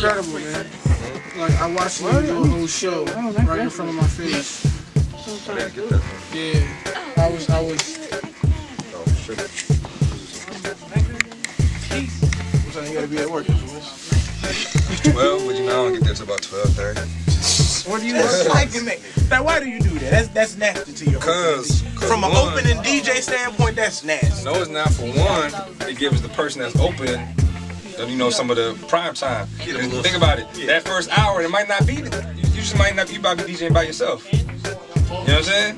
incredible, man. Like, I watched you do a whole show right in front of my face. Yeah, I was. Oh, shit. What time you gotta be at work? 12, but you know, I don't get there till about 12:30. What do you like to make? Now, why do you do that? That's nasty to your Cause from an opening DJ standpoint, that's nasty. No, it's not. For one, it gives the person that's open, you know, some of the prime time. Think about it. That first hour, it might not be. You just might not. You might be DJing by yourself. You know what I'm saying?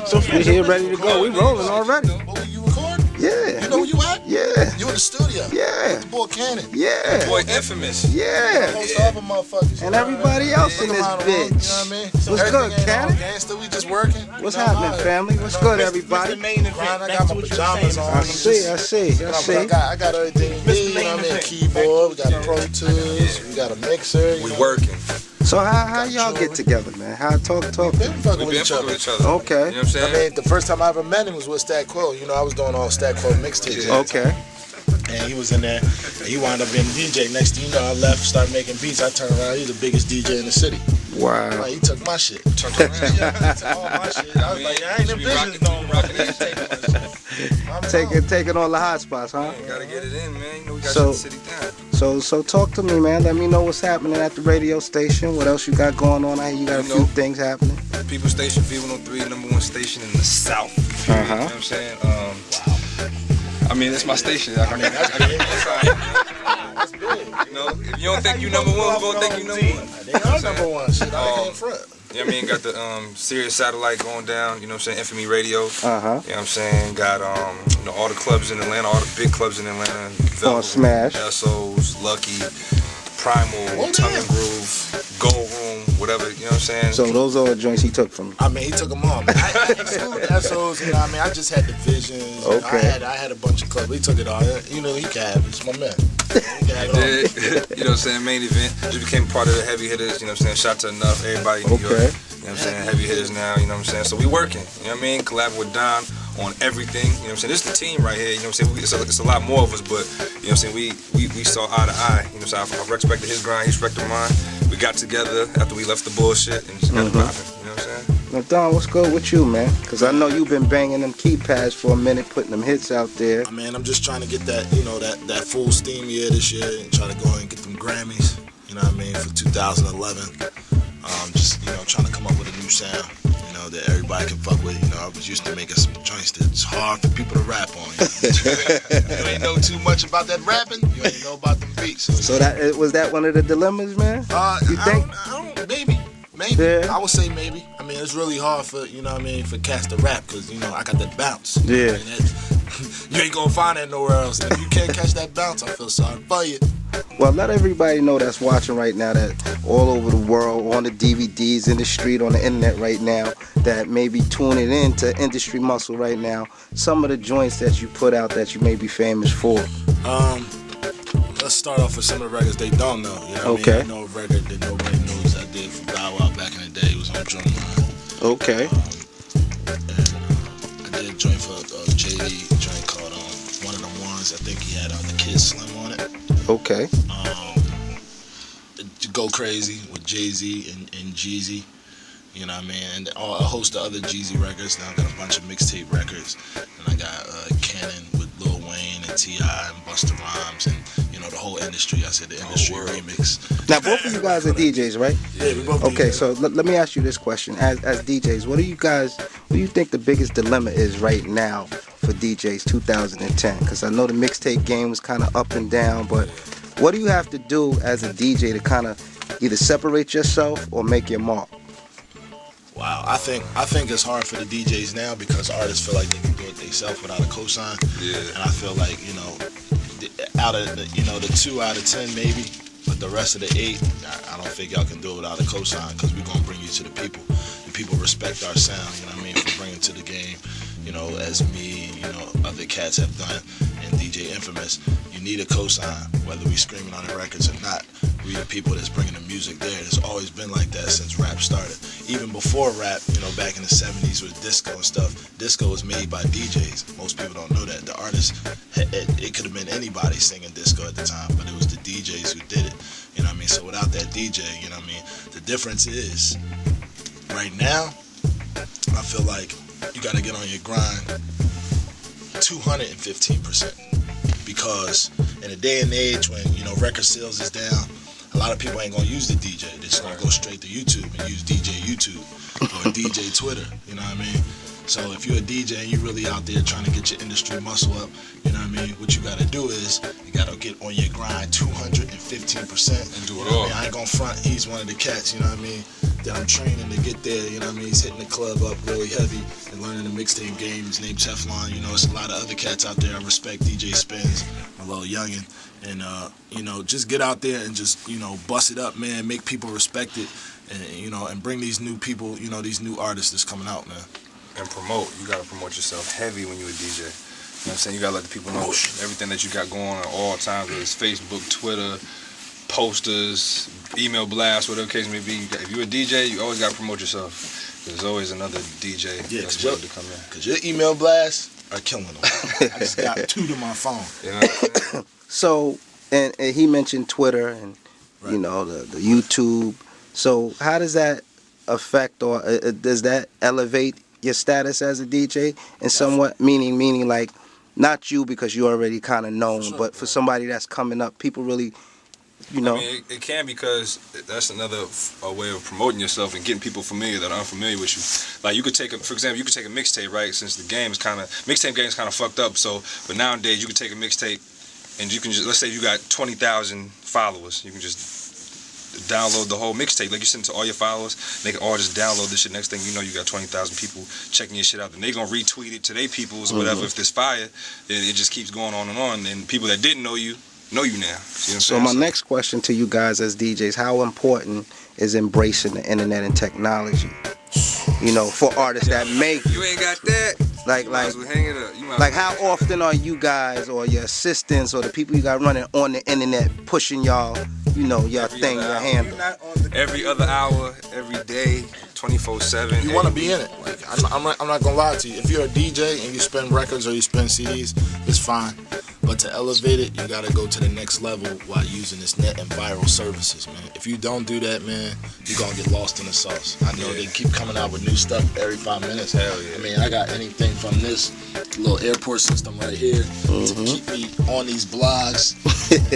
So we here ready to go. We rolling already. You recording? Yeah. You know where you at? Yeah. You in the studio? Yeah. With the boy Cannon. Yeah. Boy Infamous. Yeah. Most other motherfuckers. And everybody else in this bitch. You know what I mean? What's good, Cannon? Gangster, we just working. What's happening, family? What's good, everybody? I got my pajamas on. I see. I got everything you need. You know what I mean? Keyboard, we got Pro Tools, we got a mixer. We working. So how y'all get together, man? How talk? We've been fucking with each other. Okay. You know what I'm saying? I mean, the first time I ever met him was with Stat Quill. You know, I was doing all Stat Quill mixtapes. Okay. And he was in there, and he wound up being the DJ. Next thing you know, I left, started making beats. I turned around, he's the biggest DJ in the city. Wow. Like, he took my shit. He took all my shit. I was like, I ain't in business no more. Taking all the hot spots, huh? You gotta get it in, man. You know, we got the city down. So talk to me, man. Let me know what's happening at the radio station. What else you got going on? I hear you got a few things happening. People Station, V103, #1 station in the South. You know what I'm saying? I mean, it's my station. I mean, that's big. You know, if you don't think you #1, who gonna think you #1? They are #1. Shit, I came front. You know what I mean? Got the Sirius satellite going down, you know what I'm saying? Infamy Radio. Uh-huh. You know what I'm saying? Got you know, all the clubs in Atlanta, all the big clubs in Atlanta. On Smash. SOs, Lucky, Primal, Tongue and Groove, Gold Room, whatever, you know what I'm saying? So those are the joints he took from you. I mean, he took them all. I excluded SOs, you know what I mean? I just had the visions. Okay. I had a bunch of clubs. He took it all. You know, he can have it. It's my man. He can have it all. You know what I'm saying? Main event. Just became part of the heavy hitters, you know what I'm saying? Shout to Enough, everybody in New York. You know what I'm saying? Heavy hitters now, you know what I'm saying? So we working, you know what I mean? Collab with Don on everything, you know what I'm saying? This is the team right here, you know what I'm saying? It's a lot more of us, but, you know what I'm saying? We saw eye to eye, you know what I'm saying? I respected his grind, he respected mine. We got together after we left the bullshit and just got it popping, you know what I'm saying? Now, Don, what's good with you, man? Because I know you've been banging them keypads for a minute, putting them hits out there. Man, I'm just trying to get that, you know, that full steam year this year and try to go and get them Grammys, you know what I mean, for 2011. Just, you know, trying to come up with a new sound, you know, that everybody can fuck with. You know, I was used to making some joints that's hard for people to rap on. You ain't know too much about that rapping, you ain't know about them beats. So that was that one of the dilemmas, man? You think? I don't, maybe. Yeah. I would say maybe. I mean, it's really hard for, you know what I mean, for cats to rap because, you know, I got that bounce. Yeah. You ain't gonna find that nowhere else. If you can't catch that bounce, I feel sorry for you. Well, let everybody know that's watching right now that all over the world, on the DVDs, in the street, on the internet right now, that may be tuning in to Industry Muscle right now, some of the joints that you put out that you may be famous for. Let's start off with some of the records they don't know. You know what I mean? I know a record that nobody knows I did for Bow Wow back in the day. It was on Drumline. Okay. I did a joint for JD, a joint called One of Them Ones. I think he had the Kid Slim on it. Okay. Go Crazy with Jay-Z and Jeezy. You know what I mean? And a host of other Jeezy records. Now I got a bunch of mixtape records. And I got Cannon with Lil Wayne and T.I. and Busta Rhymes and, you know, the whole industry. I said the industry remix. Now, both of you guys are DJs, right? Yeah, we both Okay, DJs. so let me ask you this question. As DJs, what do you think the biggest dilemma is right now for DJs 2010? Because I know the mixtape game was kind of up and down, but what do you have to do as a DJ to kind of either separate yourself or make your mark? Wow, I think it's hard for the DJs now because artists feel like they can do it themselves without a cosign. Yeah. And I feel like, you know, out of the, you know, the 2 out of 10 maybe, but the rest of the 8, I don't think y'all can do it without a cosign because we're gonna bring you to the people. The people respect our sound, you know what I mean, for bringing to the game. You know, as me, you know, other cats have done, and DJ Infamous, you need a cosign, whether we screaming on the records or not. We the people that's bringing the music there. It's always been like that since rap started. Even before rap, you know, back in the 70s with disco and stuff, disco was made by DJs. Most people don't know that. The artist, it could have been anybody singing disco at the time, but it was the DJs who did it. You know what I mean? So without that DJ, you know what I mean? The difference is, right now, I feel like you got to get on your grind 215%. Because in a day and age when, you know, record sales is down, a lot of people ain't gonna use the DJ. They're just gonna go straight to YouTube and use DJ YouTube or DJ Twitter, you know what I mean? So if you're a DJ and you're really out there trying to get your industry muscle up, you know what I mean? What you gotta do is, you gotta get on your grind 215%. And do You it know what all. I mean? I ain't gonna front, he's one of the cats, you know what I mean? That I'm training to get there, you know what I mean? He's hitting the club up really heavy and learning the mixtape game. His name's Teflon, you know, it's a lot of other cats out there. I respect DJ Spins, a little youngin'. And, you know, just get out there and just, you know, bust it up, man. Make people respect it and, you know, and bring these new people, you know, these new artists that's coming out, man. And promote. You gotta promote yourself heavy when you're a DJ. You know what I'm saying? You gotta let the people know everything that you got going on at all times, whether it's Facebook, Twitter, posters, email blasts, whatever the case may be. If you're a DJ, you always gotta promote yourself. There's always another DJ that's ready to come in. Because your email blasts are killing them. I just got 2 to my phone. You know what I'm saying? So, and he mentioned Twitter and, you know, the YouTube. So how does that affect or does that elevate your status as a DJ in somewhat, meaning like, not you because you're already kind of known, but for somebody that's coming up, people really, you know. I mean, it can, because that's another way of promoting yourself and getting people familiar that are unfamiliar with you. Like, you could take for example, you could take a mixtape, right? Since the mixtape game is kind of fucked up. So, but nowadays you could take a mixtape and you can just, let's say you got 20,000 followers, you can just download the whole mixtape. Like, you send it to all your followers, they can all just download this shit. Next thing you know, you got 20,000 people checking your shit out, and they gonna retweet it to their peoples or whatever. If there's fire, it just keeps going on, and people that didn't know you now. You know what I'm So saying? my next question to you guys as DJs, how important is embracing the internet and technology? You know, for artists that make, You ain't got that. like, You might as well hang it up. You might like as well- how often are you guys or your assistants or the people you got running on the internet pushing y'all, you know, your Every thing, other your hour. handle? Every other hour, every day, 24/7. You want to be in it. Like, I'm not gonna lie to you. If you're a DJ and you spin records or you spin CDs, it's fine. But to elevate it, you gotta go to the next level while using this net and viral services, man. If you don't do that, man, you're gonna get lost in the sauce. I know they keep coming out with new stuff every 5 minutes. Hell yeah. I mean, I got anything from this little airport system right here to keep me on these blogs,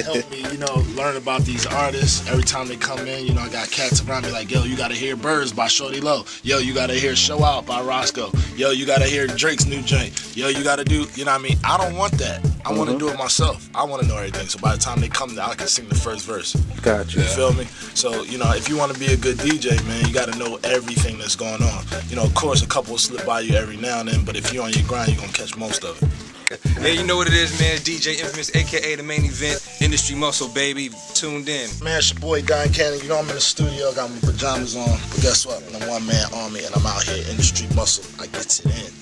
help me, you know, learn about these artists. Every time they come in, you know, I got cats around me like, yo, you gotta hear Birds by Shorty Low. Yo, you gotta hear Show Out by Roscoe. Yo, you gotta hear Drake's new joint. Yo, you gotta do, you know what I mean? I don't want that. I want to do it myself. I want to know everything. So by the time they come there, I can sing the first verse. Gotcha. You feel me? So, you know, if you want to be a good DJ, man, you got to know everything that's going on. You know, of course, a couple will slip by you every now and then, but if you're on your grind, you're going to catch most of it. Hey, you know what it is, man. DJ Infamous, a.k.a. the main event, Industry Muscle, baby. Tuned in. Man, it's your boy, Guy Cannon. You know, I'm in the studio, got my pajamas on. But guess what? I'm a one-man army, and I'm out here, Industry Muscle. I gets it in.